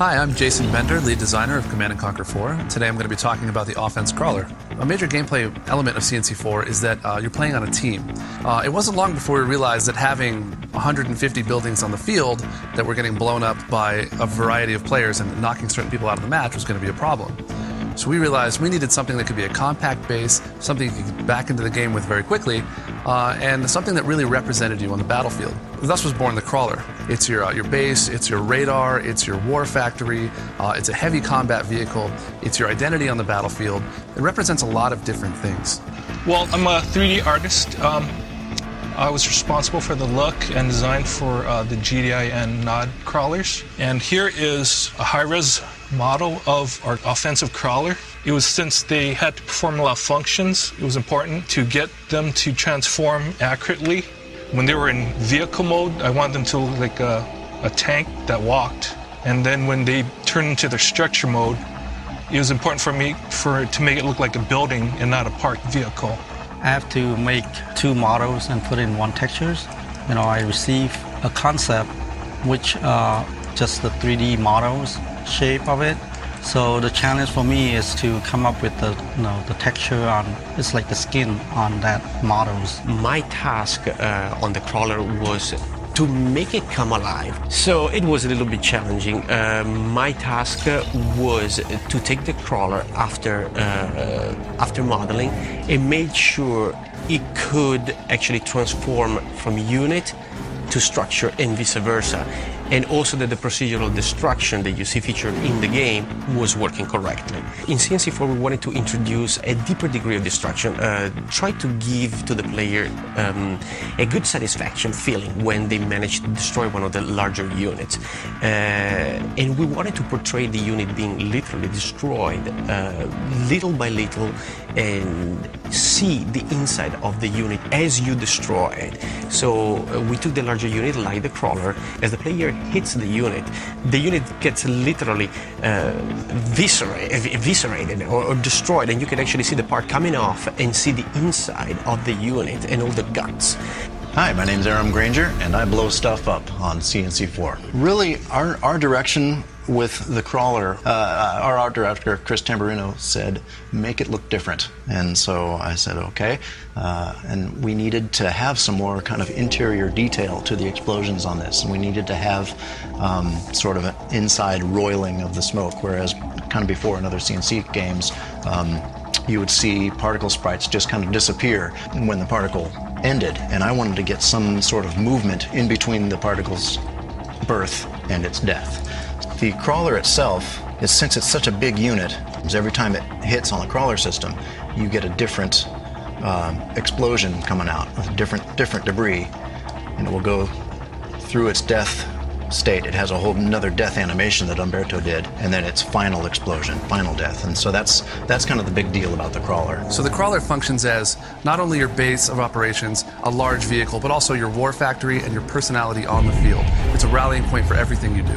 Hi, I'm Jason Bender, lead designer of Command & Conquer 4. Today I'm going to be talking about the offense crawler. A major gameplay element of CNC4 is that you're playing on a team. It wasn't long before we realized that having 150 buildings on the field that were getting blown up by a variety of players and knocking certain people out of the match was going to be a problem. So we realized we needed something that could be a compact base, something you could get back into the game with very quickly, and something that really represented you on the battlefield. Thus was born the crawler. It's your base, it's your radar, it's your war factory, it's a heavy combat vehicle, it's your identity on the battlefield. It represents a lot of different things. Well, I'm a 3D artist. I was responsible for the look and design for the GDI and NOD crawlers. And here is a high-res model of our offensive crawler. It was, since they had to perform a lot of functions, it was important to get them to transform accurately. When they were in vehicle mode, I wanted them to look like a tank that walked. And then when they turned into their structure mode, it was important for me to make it look like a building and not a parked vehicle. I have to make two models and put in one textures. I receive a concept which just the 3D models shape of it. So the challenge for me is to come up with the texture on, it's like the skin on that models. My task on the crawler was to make it come alive. So it was a little bit challenging. My task was to take the crawler after modeling and make sure it could actually transform from unit to structure and vice versa. And also that the procedural destruction that you see featured in the game was working correctly. In CNC4 we wanted to introduce a deeper degree of destruction, try to give to the player a good satisfaction feeling when they manage to destroy one of the larger units. And we wanted to portray the unit being literally destroyed little by little and see the inside of the unit as you destroy it. So we took the larger unit like the crawler. As the player hits the unit gets literally eviscerated or destroyed, and you can actually see the part coming off and see the inside of the unit and all the guts. Hi, my name's Aram Granger, and I blow stuff up on CNC4. Really, our direction with the crawler, our art director, Chris Tamburino, said, make it look different. And so I said, okay. And we needed to have some more kind of interior detail to the explosions on this. And we needed to have sort of an inside roiling of the smoke, whereas kind of before in other CNC games, you would see particle sprites just kind of disappear when the particle ended. And I wanted to get some sort of movement in between the particle's birth and its death. The crawler itself, since it's such a big unit, every time it hits on the crawler system, you get a different explosion coming out with different debris, and it will go through its death state. It has a whole another death animation that Umberto did, and then its final explosion, final death. And so that's kind of the big deal about the crawler. So the crawler functions as not only your base of operations, a large vehicle, but also your war factory and your personality on the field. It's a rallying point for everything you do.